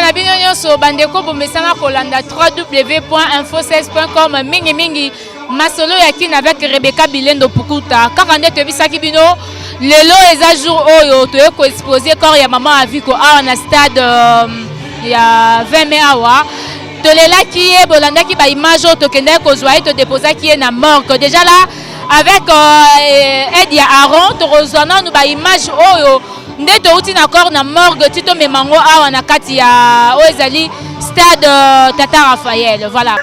na bino nyonso bandeko bomesana kolanda www.info16.com mingi masolo ya kina avec Rebecca Bilendo Pukuta kaka nde tobisaki bino lelo eza jour oyo toye ko exposer corps ya maman Aviko awa na stade ya 20 mai awa tolelaki ye bolandaki ba image oyo tokendaki kozwa ye todéposaki ye na morgue déjà là avec aide ya Aaron tokozwa nanu ba image oyo nde touti na corps na morgue tito memango awa na kati ya oyo ezali stade Tata Raphaël voilà.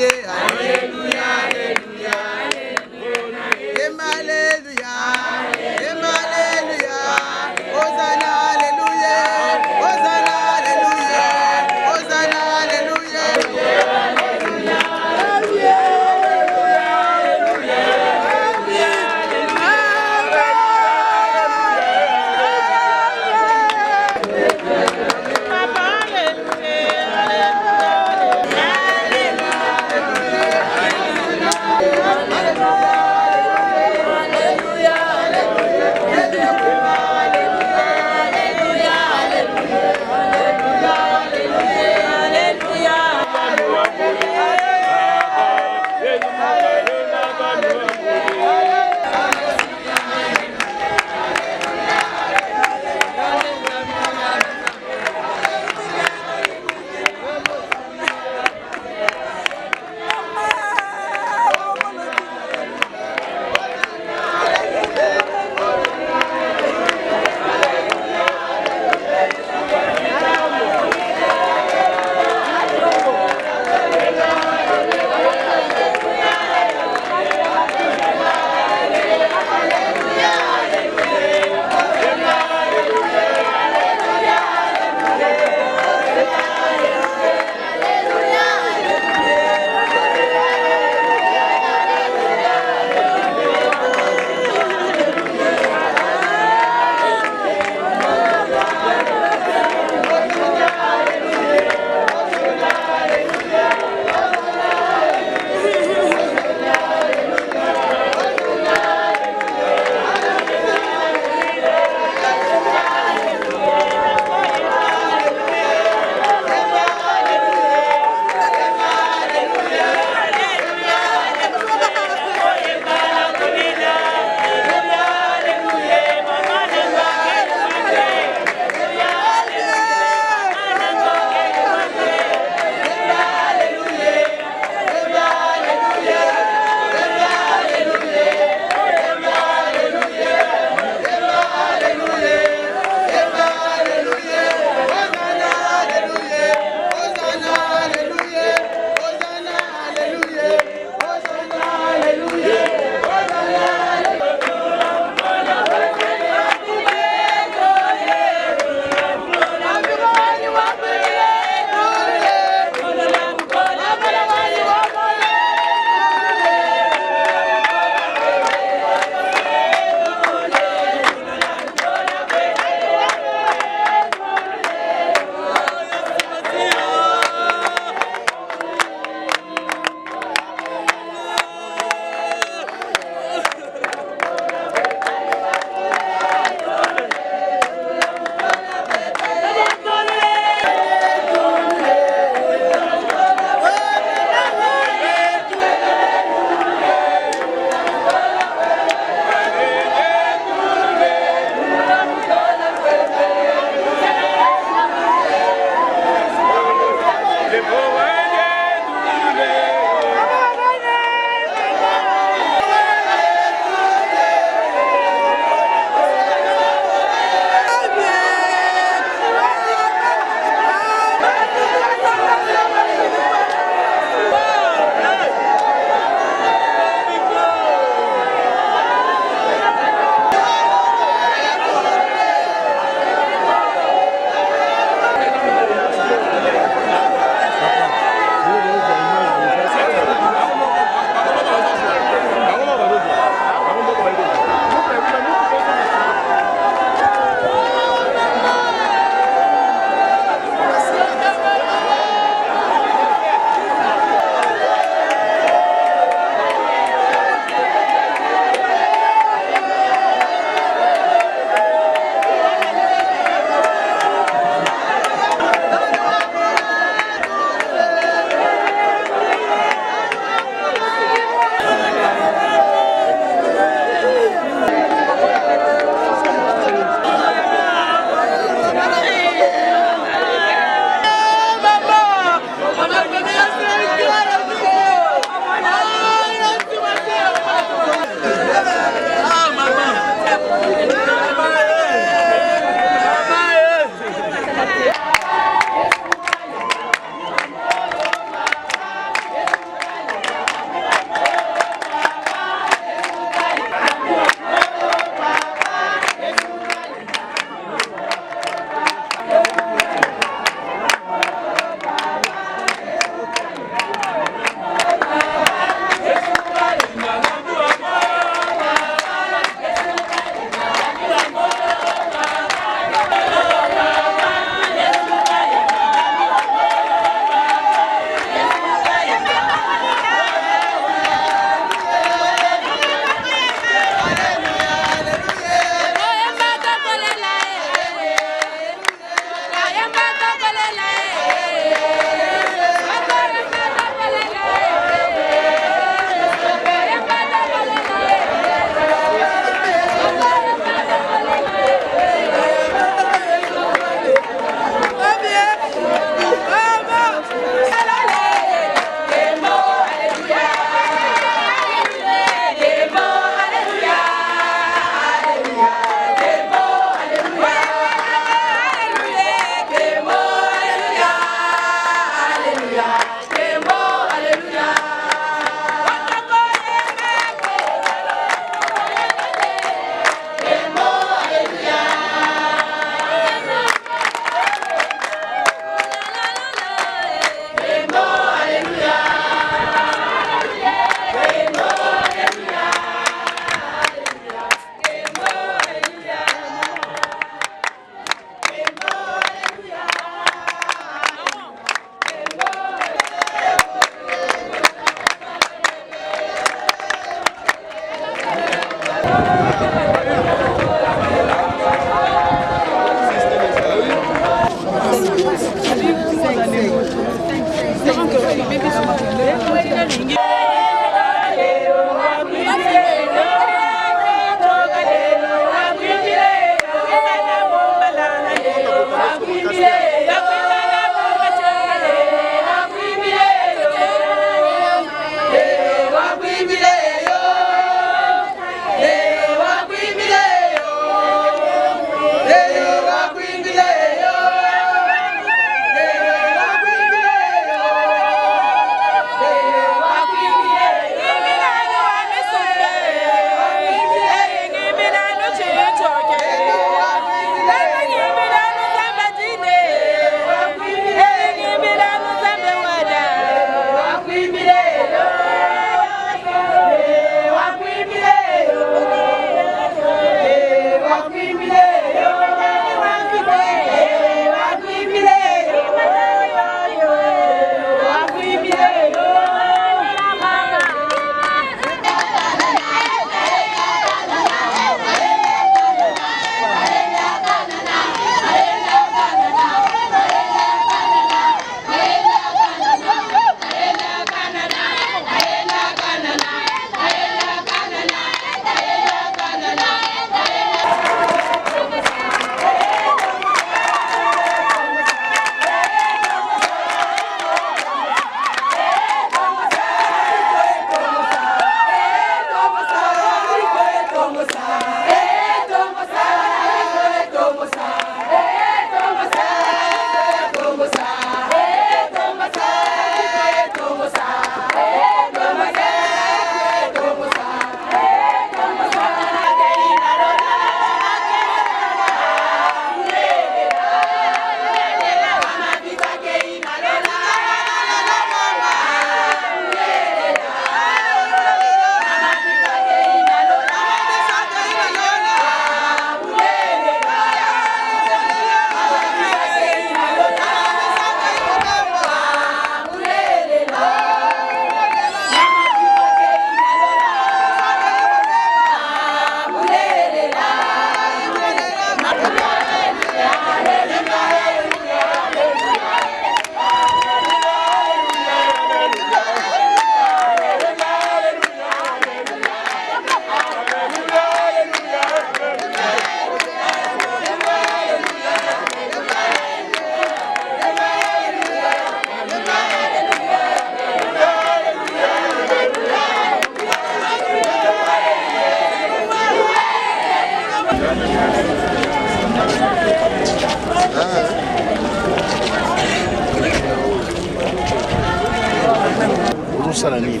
Sala nini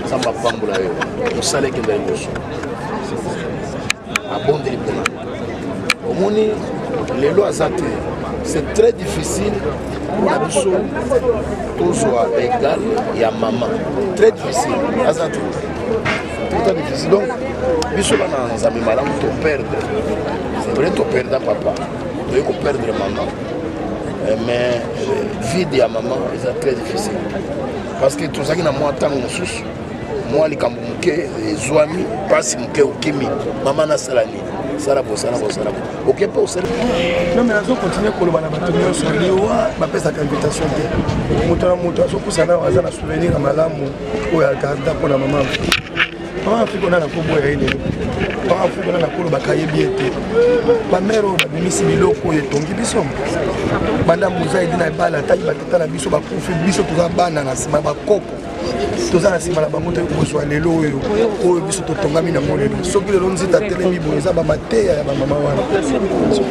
samba pambula yo musale kenda liboso abonde libona omoni lelo azate c'est très difficile na biso tozwa égal ya maman très difficile azate très difficile donc biso bana nzambe malamu to perdre c'est vrai to perdre papa to ko perdre maman mais vide ya maman est très difficile parce que tout ça qui n'a moi tant mosusu moi likambo muke zwami pasi muke ukimi maman na salani sala bosala OK pas au sala non mais azo continuer ko loba na bato nyonso liwa ba pesa ka invitation de moto azo kusana waza na souvenir ya malamu o ya garda pour la maman Afrique na ko boya ile Afrique na ko ba kayebi ete ba mero ba bimisi biloko etongi biso banda muzaidi na bala tayi batata na biso ba kufi biso tuza bana na sima ba kopo tuza na sima na bango te ko so lelo oyo biso to tongami na molelo soki lelo nzita telemi boza ba mateya ya ba mama wana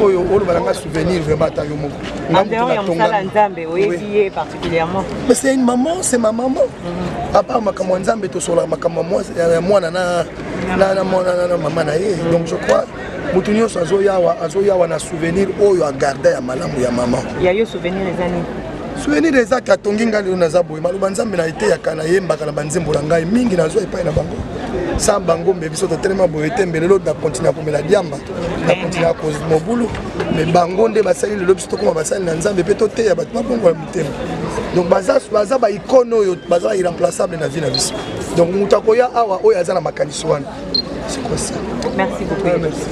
oyo oyo balanga souvenir vraiment ta yo moko ngam ya msala nzambe oyebiye particulièrement mais c'est une maman, c'est ma maman. Papa makamwa nzambe to sola makamwa mwana na maman na ye. Donc je crois mutu nyonso azoyawa na souvenir oyo a garder ya malamu ya maman. Ya yo souvenir ezani. Souvenir ezaki atongi ngali na zaboye maloba nzambe na ete ya kana yembaka na banzembo na ngai mingi nazo epai na bango. Sa bango mbe biso to telema boye tembele lo na continuer komela diamba. Na continuer cause mobulu mais bango nde basali le biso to koma basali na nzambe pe to te ya bato mabongo ya mutema. Donc baza ba icône oyo baza irremplaçable na vie na biso. Donc mutakoya awa oyo azana makaniso wana. C'est quoi ça? Merci beaucoup. Ouais, merci.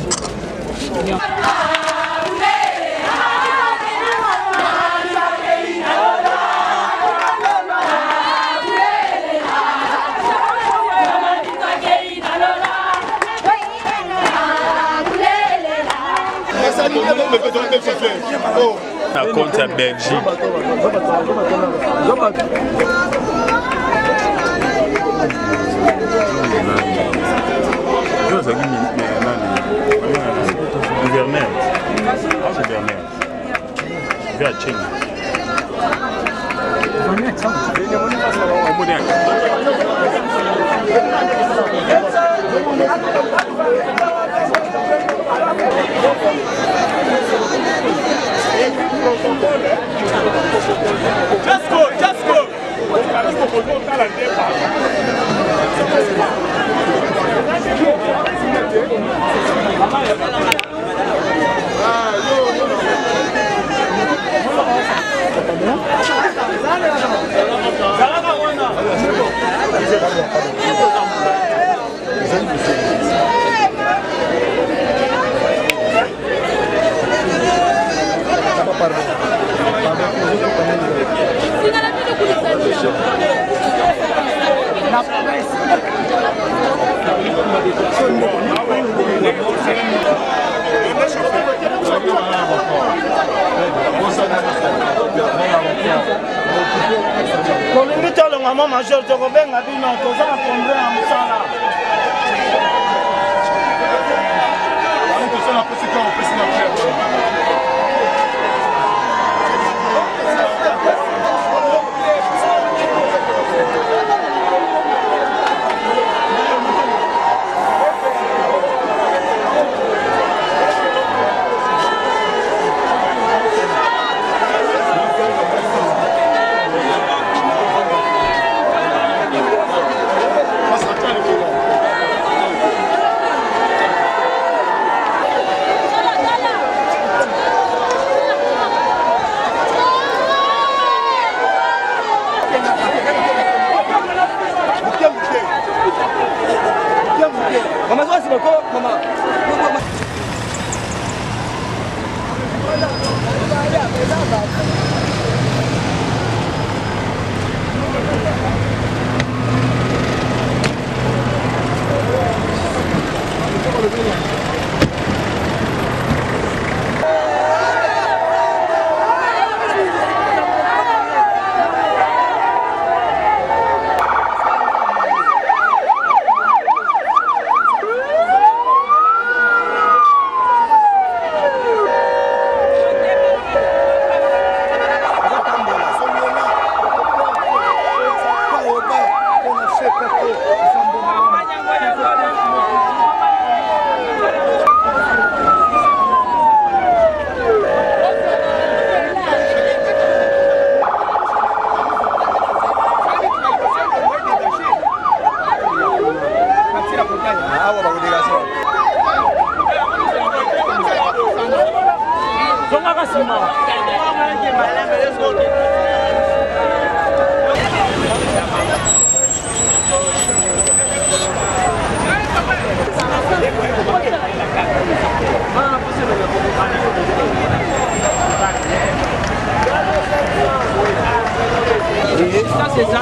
Na compte ya Belgique. Gouverneur. Just go, just go. Kolingi tolo mama major toko benga bino toza na kongre ya mosala. C'est ça.